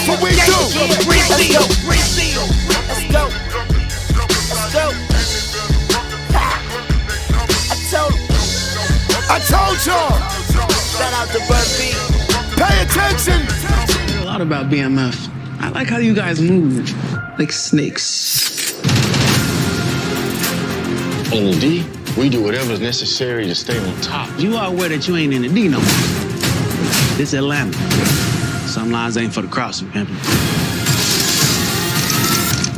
That's what we do. Reseal. Let's go. Let's go. I told y'all. Shout out to Bird B. Pay attention. A lot about BMF. I like how you guys move like snakes. In the D, we do whatever's necessary to stay on top. You are aware that you ain't in the D no more. This Atlanta. Some lines ain't for the crossing, pimpin'.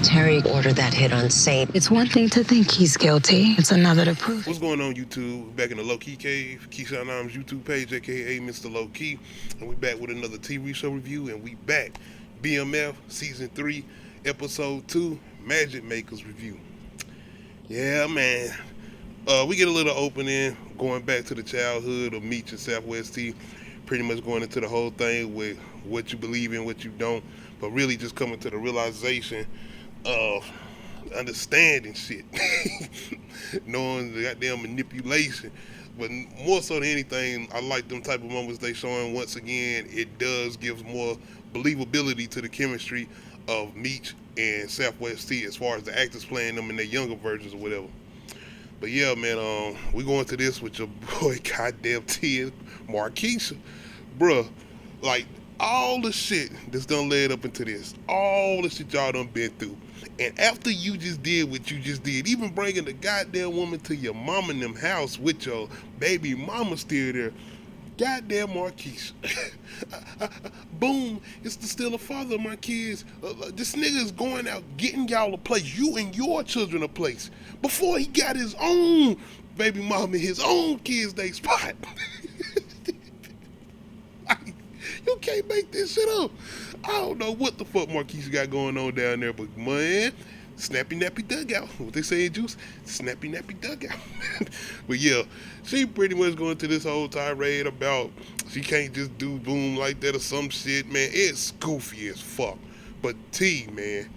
Terry ordered that hit on Saint. It's one thing to think he's guilty. It's another to prove. What's going on, YouTube? Back in the Low Key Cave, Keyshawn Nam's YouTube page, aka Mr. Low Key, and we back with another TV show review. And we back, BMF Season 3, Episode 2, Magic Makers review. Yeah, man. We get a little opening, going back to the childhood of Meech and Southwest T, pretty much going into the whole thing with what you believe in, what you don't, but really just coming to the realization of understanding shit, knowing the goddamn manipulation. But more so than anything, I like them type of moments they showing. Once again, it does give more believability to the chemistry of Meech and Southwest T as far as the actors playing them in their younger versions or whatever. But yeah, man, we going to this with your boy goddamn T and Marquisha. Bruh, like all the shit that's done led up into this, all the shit y'all done been through. And after you just did what you just did, even bringing the goddamn woman to your mama and them house with your baby mama still there, goddamn Marquisha. Boom, it's the still a father of my kids. This nigga is going out getting y'all a place, you and your children a place, before he got his own baby mama and his own kids they spot. You can't make this shit up. I don't know what the fuck Marquisha got going on down there, but man, snappy nappy dugout. What they say in Juice? Snappy nappy dugout. But yeah, she pretty much going to this whole tirade about she can't just do boom like that or some shit, man. It's goofy as fuck. But T, man,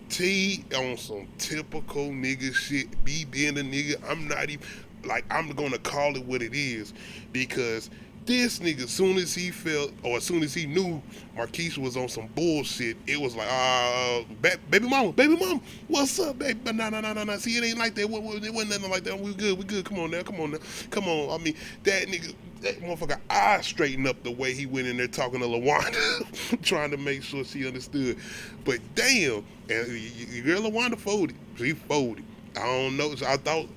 T on some typical nigga shit. Me being a nigga, I'm not even, like, I'm gonna call it what it is, because this nigga, as soon as he felt, or as soon as he knew Marquisha was on some bullshit, it was like, baby mama, what's up, baby? Nah. See, it ain't like that. It wasn't nothing like that. We good. Come on now. I mean, that nigga, that motherfucker eyes straightened up the way he went in there talking to LaWanda, trying to make sure she understood. But damn, and your girl LaWanda folded. She folded. I don't know. So I thought,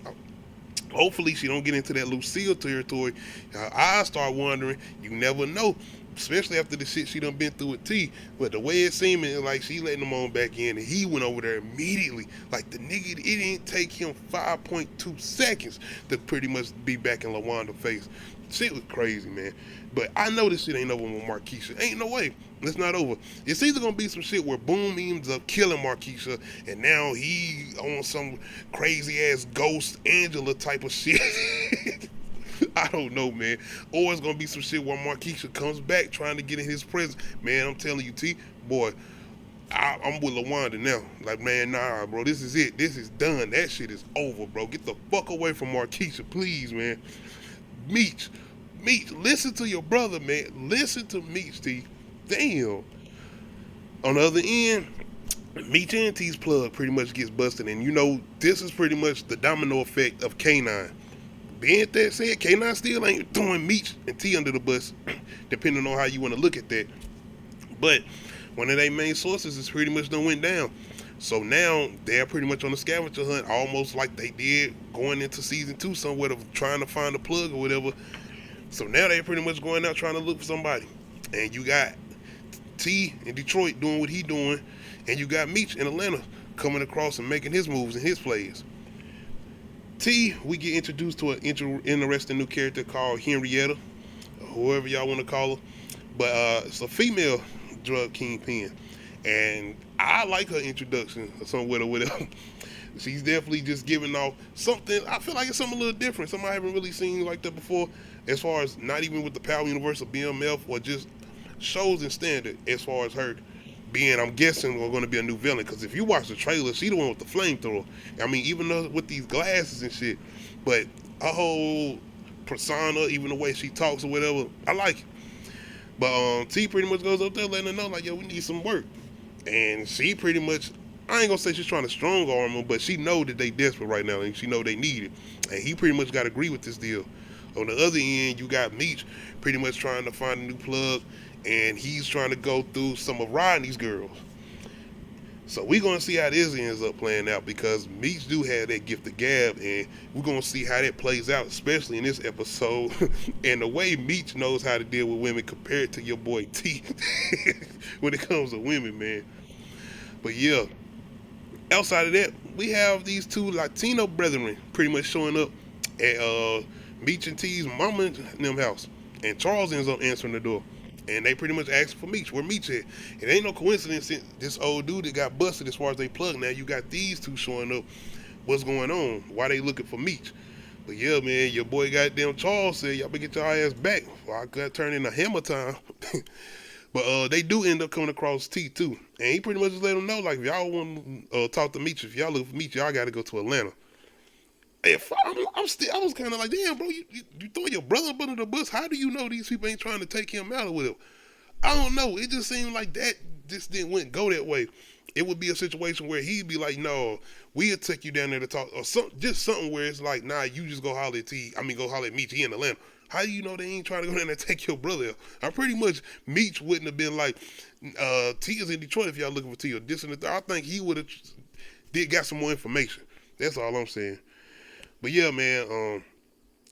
hopefully she don't get into that Lucille territory. I start wondering, you never know, especially after the shit she done been through with T. But the way it seemed like she letting him on back in, and he went over there immediately. Like the nigga, it didn't take him 5.2 seconds to pretty much be back in LaWanda's face. Shit was crazy, man. But I know this shit ain't over with Marquisha. Ain't no way. It's not over. It's either gonna be some shit where Boom ends up killing Marquisha, and now he on some crazy ass ghost Angela type of shit. I don't know, man. Or it's gonna be some shit where Marquisha comes back trying to get in his presence. Man, I'm telling you, T, boy, I'm with LaWanda now. Like, man, nah, bro, this is it. This is done. That shit is over, bro. Get the fuck away from Marquisha, please, man. Meech, listen to your brother, man. Listen to Meech, T. Damn. On the other end, Meech and T's plug pretty much gets busted, and you know, this is pretty much the domino effect of K9. Being that said, K9 still ain't throwing Meech and T under the bus, depending on how you want to look at that. But one of their main sources is pretty much done went down. So now they're pretty much on a scavenger hunt, almost like they did going into season 2 somewhere of trying to find a plug or whatever. So now they're pretty much going out trying to look for somebody. And you got T in Detroit doing what he doing, and you got Meech in Atlanta coming across and making his moves and his plays. T, we get introduced to an interesting new character called Henrietta, whoever y'all want to call her. But it's a female drug kingpin. And I like her introduction somewhat or whatever. She's definitely just giving off something. I feel like it's something a little different. Something I haven't really seen like that before, as far as not even with the Power Universe or BMF, or just shows and standard as far as her being, I'm guessing, going to be a new villain. Because if you watch the trailer, she the one with the flamethrower. I mean, even though with these glasses and shit, but her whole persona, even the way she talks or whatever, I like it. But T pretty much goes up there letting her know like, yo, we need some work. And she pretty much, I ain't gonna say she's trying to strong arm him, but she know that they desperate right now and she know they need it. And he pretty much got to agree with this deal. On the other end, you got Meech pretty much trying to find a new plug, and he's trying to go through some of Rodney's girls. So we're gonna see how this ends up playing out because Meech do have that gift of gab, and we're gonna see how that plays out, especially in this episode. And the way Meech knows how to deal with women compared to your boy T when it comes to women, man. But yeah, outside of that, we have these two Latino brethren pretty much showing up at Meech and T's mama and them house, and Charles ends up answering the door. And they pretty much ask for Meech. Where Meech at? It ain't no coincidence this old dude that got busted as far as they plug. Now you got these two showing up. What's going on? Why they looking for Meech? But yeah, man, your boy goddamn Charles said, y'all better get your ass back. Well, I got turned into hammer time. But they do end up coming across T too. And he pretty much just let them know, like, if y'all want to talk to Meech, if y'all look for Meech, y'all got to go to Atlanta. If I was kind of like, damn, bro, you throw your brother up under the bus. How do you know these people ain't trying to take him out or whatever? I don't know. It just seemed like that just didn't go that way. It would be a situation where he'd be like, no, we'll take you down there to talk, or just something where it's like, nah, you just go holler at go holler at Meech. He in Atlanta. How do you know they ain't trying to go down there and take your brother out? I pretty much, Meech wouldn't have been like, T is in Detroit if y'all looking for T or this and that. I think he would have got some more information. That's all I'm saying. But yeah, man,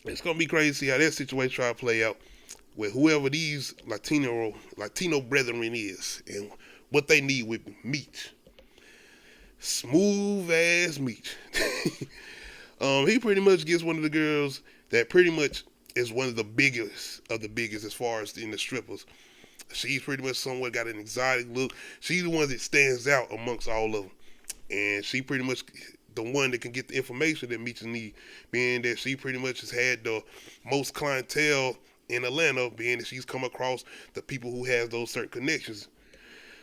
it's gonna be crazy to see how that situation try to play out with whoever these Latino brethren is and what they need with Meech. Smooth ass Meech. He pretty much gets one of the girls that pretty much is one of the biggest as far as in the strippers. She's pretty much somewhat got an exotic look. She's the one that stands out amongst all of them, and she pretty much the one that can get the information that Meech need, being that she pretty much has had the most clientele in Atlanta, being that she's come across the people who has those certain connections.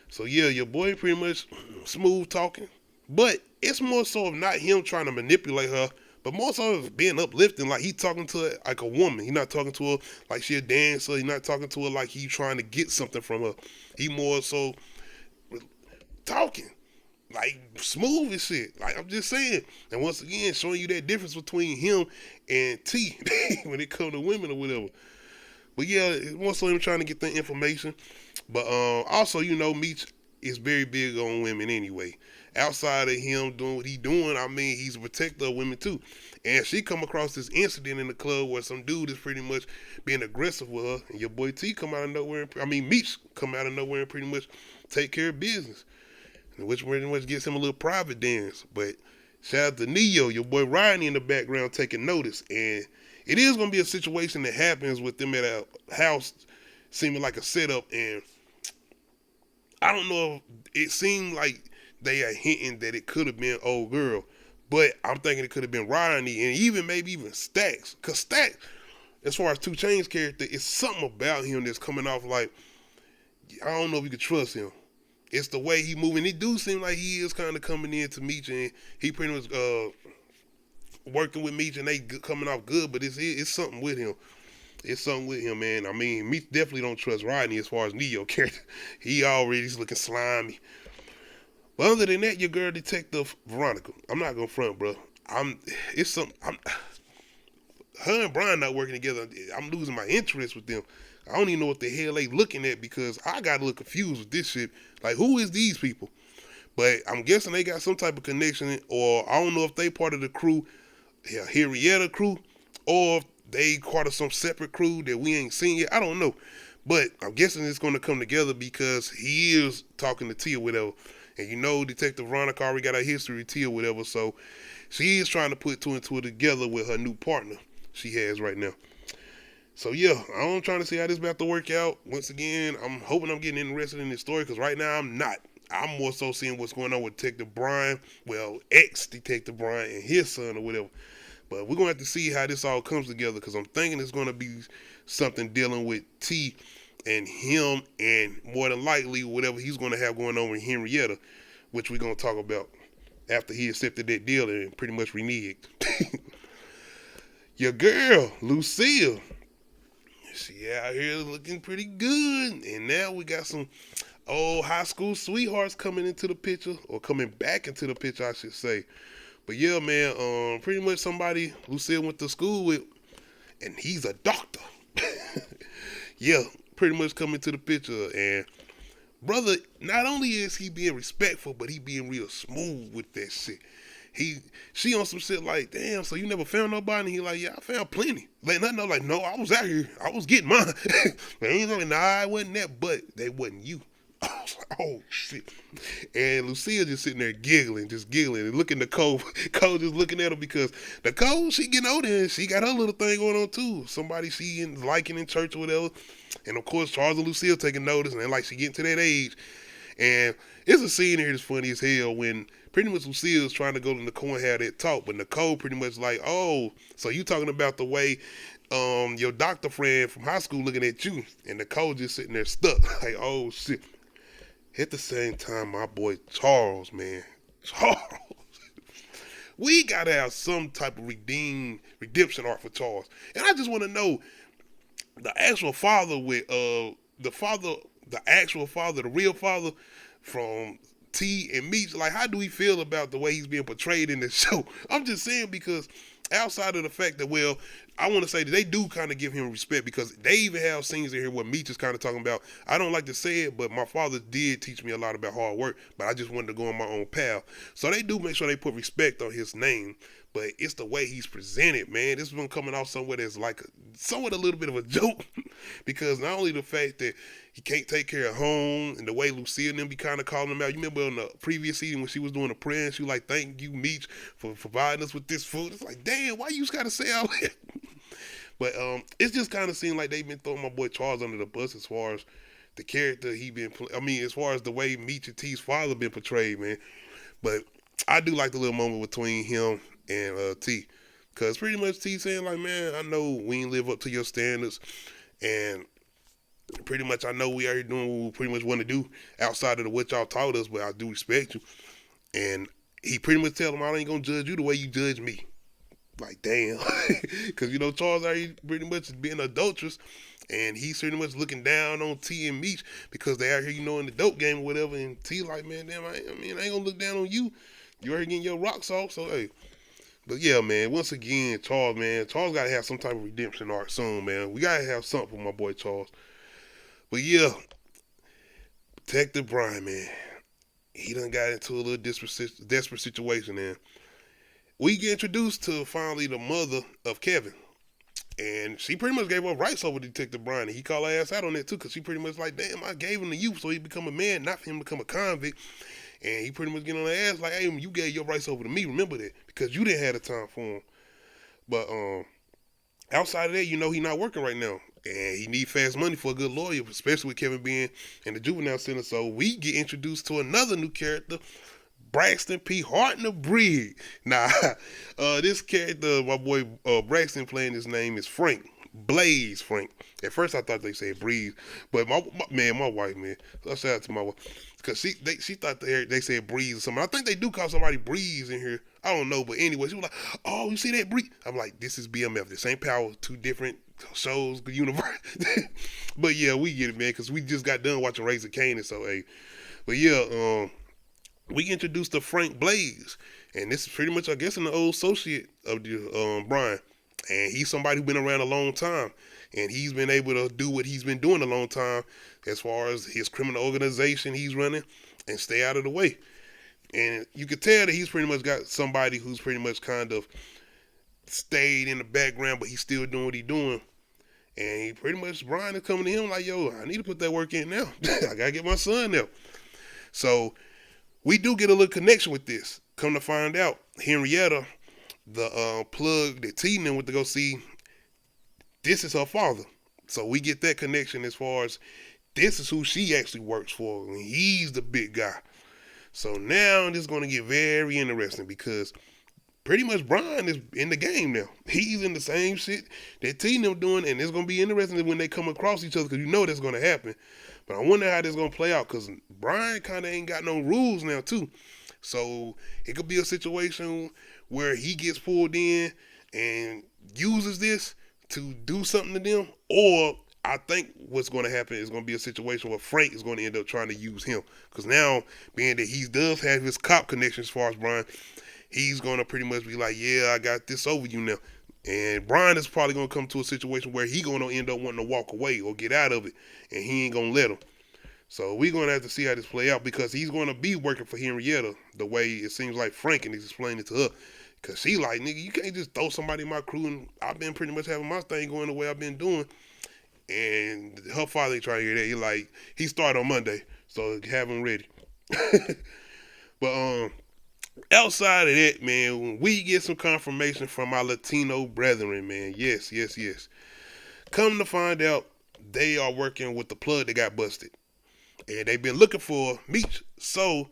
So yeah, your boy pretty much smooth talking, but it's more so of not him trying to manipulate her, but more so of being uplifting. Like he talking to her like a woman. He not talking to her like she a dancer. He not talking to her like he trying to get something from her. He more so talking. Like smooth as shit. Like I'm just saying. And once again, showing you that difference between him and T when it comes to women or whatever. But yeah, more so him trying to get the information. But also, you know, Meech is very big on women anyway. Outside of him doing what he doing, I mean, he's a protector of women too. And she come across this incident in the club where some dude is pretty much being aggressive with her, and your boy T come out of nowhere. Meech come out of nowhere and pretty much take care of business, which pretty much gets him a little private dance. But shout out to Neo, your boy Rodney in the background taking notice, and it is gonna be a situation that happens with them at a house, seeming like a setup, and I don't know. It seemed like they are hinting that it could have been old girl, but I'm thinking it could have been Rodney and maybe even Stacks. Cause Stacks, as far as 2 Chainz character, it's something about him that's coming off like, I don't know if you can trust him. It's the way he moving. It do seem like he is kind of coming in to Meech, and he pretty much working with Meech, and they coming off good. But it's something with him. It's something with him, man. I mean, Meech definitely don't trust Rodney as far as Neo character. He already's looking slimy. But other than that, your girl Detective Veronica, I'm not gonna front, bro. Her and Brian not working together. I'm losing my interest with them. I don't even know what the hell they looking at because I got a little confused with this shit. Like, who is these people? But I'm guessing they got some type of connection, or I don't know if they part of the crew, Henrietta crew, or if they part of some separate crew that we ain't seen yet. I don't know. But I'm guessing it's going to come together because he is talking to T or whatever. And you know Detective Veronica already got a history with T or whatever, so she is trying to put 2 and 2 together with her new partner she has right now. So yeah, I'm trying to see how this about to work out. Once again, I'm hoping I'm getting interested in this story because right now I'm not. I'm more so seeing what's going on with Detective Brian, ex-Detective Brian and his son or whatever. But we're going to have to see how this all comes together because I'm thinking it's going to be something dealing with T and him, and more than likely whatever he's going to have going on with Henrietta, which we're going to talk about after he accepted that deal and pretty much reneged. Your girl, Lucille, She out here looking pretty good. And now we got some old high school sweethearts coming into the picture, or coming back into the picture, I should say. But yeah, man, pretty much somebody Lucille went to school with, and he's a doctor. Yeah, pretty much coming to the picture. And brother, not only is he being respectful, but he being real smooth with that shit. She on some shit like, damn, so you never found nobody? And he like, yeah, I found plenty. Like, nothing, like, no, I was out here. I was getting mine. They ain't like, nah, it wasn't that, but they wasn't you. I was like, oh, shit. And Lucille just sitting there giggling, and looking at Cole. Cole just looking at her because the Cole, she getting older and she got her little thing going on too. Somebody she liking in church or whatever. And of course, Charles and Lucille taking notice, and like she getting to that age. And it's a scene here that's funny as hell when pretty much Lucille's trying to go to Nicole and have that talk, but Nicole pretty much like, oh, so you talking about the way your doctor friend from high school looking at you, and Nicole just sitting there stuck, like, oh shit. At the same time, my boy Charles, man, Charles, we gotta have some type of redemption arc for Charles, and I just want to know the actual father with the real father from T and Meech, like, how do we feel about the way he's being portrayed in this show? I'm just saying, because outside of the fact that, well, I want to say that they do kind of give him respect, because they even have scenes in here where Meech is kind of talking about, I don't like to say it, but my father did teach me a lot about hard work, but I just wanted to go on my own path. So they do make sure they put respect on his name, but it's the way he's presented, man. This one coming off somewhere that's like somewhat a little bit of a joke, because not only the fact that he can't take care of home, and the way Lucille and them be kind of calling him out. You remember on the previous season when she was doing a prayer and she was like, thank you, Meech, for providing us with this food. It's like, damn, why you just gotta say all that? But it's just kind of seemed like they've been throwing my boy Charles under the bus as far as the character he been, as far as the way Meech and T's father been portrayed, man. But I do like the little moment between him and T, because pretty much T saying like, man, I know we ain't live up to your standards, and pretty much I know we are doing what we pretty much want to do outside of what y'all taught us, but I do respect you. And he pretty much tell him, I ain't gonna judge you the way you judge me. Like, damn. Because, you know, Charles already pretty much being an adulteress, and he's pretty much looking down on T and Meech because they out here, you know, in the dope game or whatever. And T like, man, damn, I ain't gonna look down on you. You already getting your rocks off, so hey. But yeah, man, once again, Charles gotta have some type of redemption arc soon, man. We gotta have something for my boy Charles. But yeah, Detective Brian, man, he done got into a little desperate situation, and we get introduced to finally the mother of Kevin, and she pretty much gave up rights over Detective Brian, and he called her ass out on that too, because she pretty much like, damn, I gave him to you so he become a man, not for him to become a convict. And he pretty much get on her ass like, hey, you gave your rights over to me, remember that, because you didn't have the time for him. But outside of that, you know, he not working right now, and he need fast money for a good lawyer, especially with Kevin being in the juvenile center. So we get introduced to another new character, Braxton P. Hartner Briggs. Nah, this character, my boy Braxton playing, his name is Frank. Blaze Frank. At first I thought they said Breeze, but my wife, man, let's shout out to my wife, because she thought they said Breeze or something. I think they do call somebody Breeze in here. I don't know, but anyway, she was like, oh, you see that Breeze? I'm like, this is BMF. This ain't Power. Two different shows, the universe. But yeah, we get it, man, because we just got done watching Raising Kanan, so hey. But yeah, we introduced to Frank Blaze, and this is pretty much, I guess, an old associate of the Brian. And he's somebody who's been around a long time, and he's been able to do what he's been doing a long time as far as his criminal organization he's running, and stay out of the way. And you could tell that he's pretty much got somebody who's pretty much kind of stayed in the background, but he's still doing what he's doing. And he pretty much, Brian is coming to him like, yo, I need to put that work in now. I got to get my son now. So we do get a little connection with this. Come to find out, Henrietta, the plug that T and them went to go see, this is her father. So we get that connection as far as this is who she actually works for, and he's the big guy. So now this is going to get very interesting, because pretty much Brian is in the game now. He's in the same shit that T and them doing, and it's going to be interesting when they come across each other, because you know that's going to happen. But I wonder how this is going to play out, because Brian kind of ain't got no rules now too. So it could be a situation where he gets pulled in and uses this to do something to them, or I think what's going to happen is going to be a situation where Frank is going to end up trying to use him. Because now, being that he does have his cop connection as far as Brian, he's going to pretty much be like, yeah, I got this over you now. And Brian is probably going to come to a situation where he's going to end up wanting to walk away or get out of it. And he ain't going to let him. So we're going to have to see how this play out, because he's going to be working for Henrietta the way it seems like Frank, and he's explaining it to her. Because she like, nigga, you can't just throw somebody in my crew, and I've been pretty much having my thing going the way I've been doing. And her father ain't trying to hear that. He like, he started on Monday, so have him ready. But outside of that, man, when we get some confirmation from our Latino brethren, man, yes. Come to find out, they are working with the plug that got busted. And they've been looking for Meech so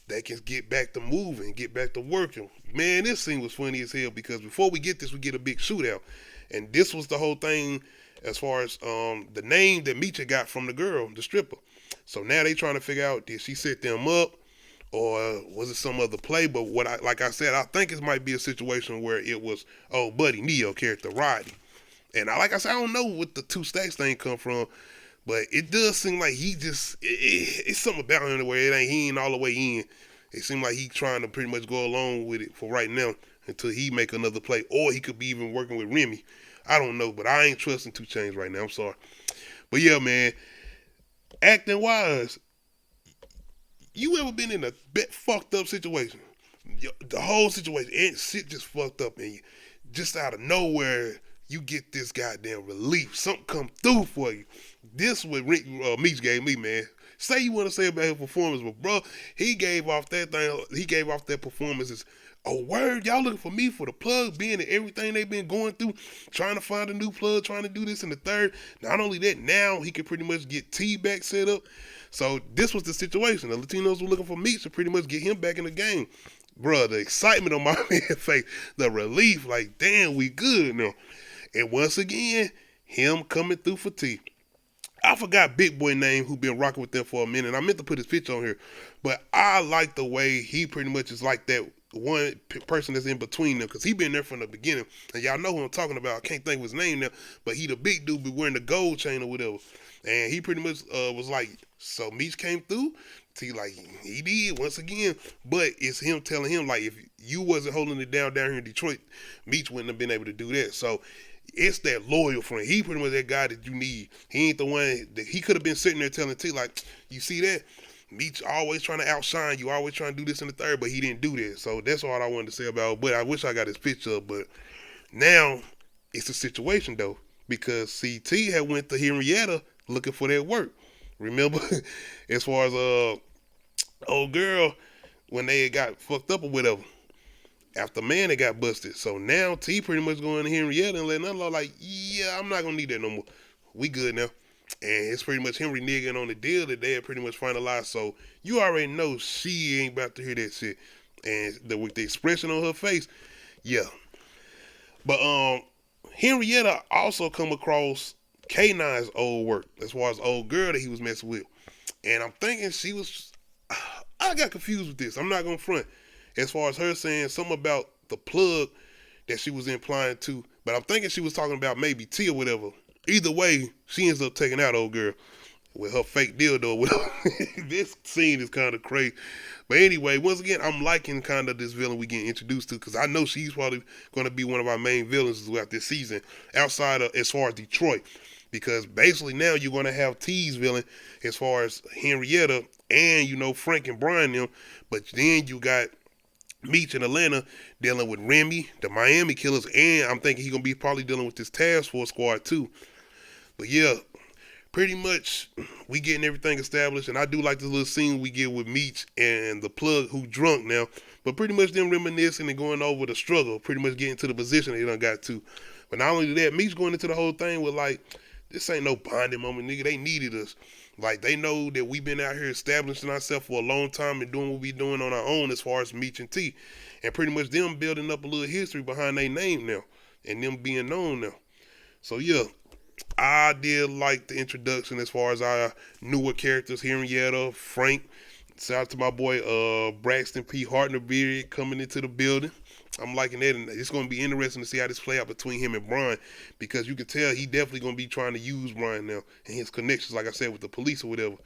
they can get back to moving, get back to working. Man, this scene was funny as hell, because before we get this, we get a big shootout. And this was the whole thing as far as the name that Meech got from the girl, the stripper. So now they trying to figure out, did she set them up, or was it some other play? But like I said, I think it might be a situation where it was old buddy Neo character Roddy. And like I said, I don't know what the 2 stacks thing come from, but it does seem like he just, it's something about him the way he ain't all the way in. It seems like he trying to pretty much go along with it for right now until he make another play, or he could be even working with Remy. I don't know, but I ain't trusting 2 Chainz right now. I'm sorry. But yeah, man, acting wise, you ever been in a bit fucked up situation? The whole situation, and shit just fucked up, and just out of nowhere, you get this goddamn relief. Something come through for you. This what Meech gave me, man. Say you want to say about his performance, but bro, he gave off that thing. He gave off that performance as, oh word, y'all looking for me for the plug, being in everything they've been going through, trying to find a new plug, trying to do this and the third. Not only that, now he can pretty much get T back set up. So this was the situation. The Latinos were looking for Meech to pretty much get him back in the game. Bro, the excitement on my man's face, the relief, like, damn, we good now. And once again, him coming through for T. I forgot Big Boy name, who been rocking with them for a minute. I meant to put his picture on here, but I like the way he pretty much is like that one person that's in between them, because he been there from the beginning. And y'all know who I'm talking about. I can't think of his name now, but he the big dude be wearing the gold chain or whatever. And he pretty much was like, so Meech came through. T like, he did once again, but it's him telling him, like, if you wasn't holding it down here in Detroit, Meech wouldn't have been able to do that. So it's that loyal friend. He pretty much that guy that you need. He ain't the one that he could have been sitting there telling T, like, you see that? Meech always trying to outshine you, always trying to do this in the third, but he didn't do that. So that's all I wanted to say about it. But I wish I got his picture up. But now it's a situation though, because CT had went to Henrietta looking for that work. Remember, as far as old girl, when they got fucked up or whatever, after man they got busted. So now T pretty much going to Henrietta and letting her know, like, yeah, I'm not gonna need that no more. We good now. And it's pretty much him reneging on the deal that they had pretty much finalized. So you already know she ain't about to hear that shit. And with the expression on her face, yeah. But Henrietta also come across K9's old work as far as old girl that he was messing with. And I'm thinking she was, I got confused with this. I'm not gonna front. As far as her saying something about the plug that she was implying to, but I'm thinking she was talking about maybe T or whatever. Either way, she ends up taking out old girl with her fake dildo or whatever. This scene is kind of crazy. But anyway, once again, I'm liking kind of this villain we getting introduced to, because I know she's probably going to be one of our main villains throughout this season, outside of as far as Detroit. Because basically now you're going to have T's villain as far as Henrietta and, you know, Frank and Brian them. But then you got Meech in Atlanta dealing with Remy, the Miami Killers, and I'm thinking he's going to be probably dealing with this task force squad too. But yeah, pretty much we getting everything established, and I do like this little scene we get with Meech and the plug who drunk now, but pretty much them reminiscing and going over the struggle, pretty much getting to the position they done got to. But not only that, Meech going into the whole thing with like, this ain't no bonding moment, nigga. They needed us. Like, they know that we've been out here establishing ourselves for a long time and doing what we doing on our own as far as Meech and T. And pretty much them building up a little history behind their name now and them being known now. So, yeah, I did like the introduction as far as our newer characters, Henrietta, Frank. Shout out to my boy Braxton P. Hartnerbeard coming into the building. I'm liking that, and it's going to be interesting to see how this play out between him and Brian, because you can tell he definitely going to be trying to use Brian now and his connections, like I said, with the police or whatever.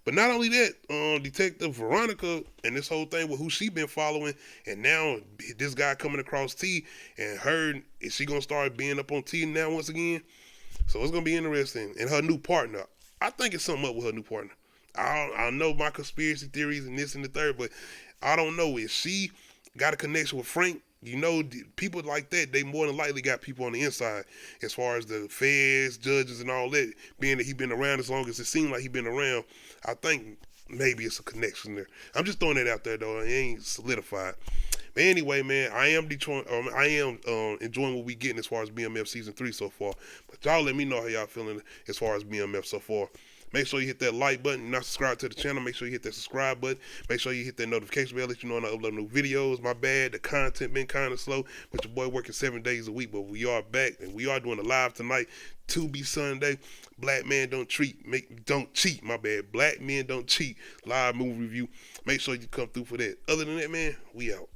But not only that, Detective Veronica and this whole thing with who she been following, and now this guy coming across T, and her, is she going to start being up on T now once again? So it's going to be interesting. And her new partner, I think it's something up with her new partner. I know my conspiracy theories and this and the third, but I don't know if she got a connection with Frank. You know, people like that, they more than likely got people on the inside, as far as the feds, judges, and all that. Being that he been around as long as it seemed like he been around, I think maybe it's a connection there. I'm just throwing that out there, though. It ain't solidified. But anyway, man, I am enjoying what we getting as far as BMF season 3 so far. But y'all let me know how y'all feeling as far as BMF so far. Make sure you hit that like button. You're not subscribed to the channel, make sure you hit that subscribe button. Make sure you hit that notification bell, let you know when I upload new videos. My bad, the content been kind of slow, but your boy working 7 days a week. But we are back, and we are doing a live tonight, to be Sunday. Black men don't cheat. My bad. Black men don't cheat. Live movie review. Make sure you come through for that. Other than that, man, we out.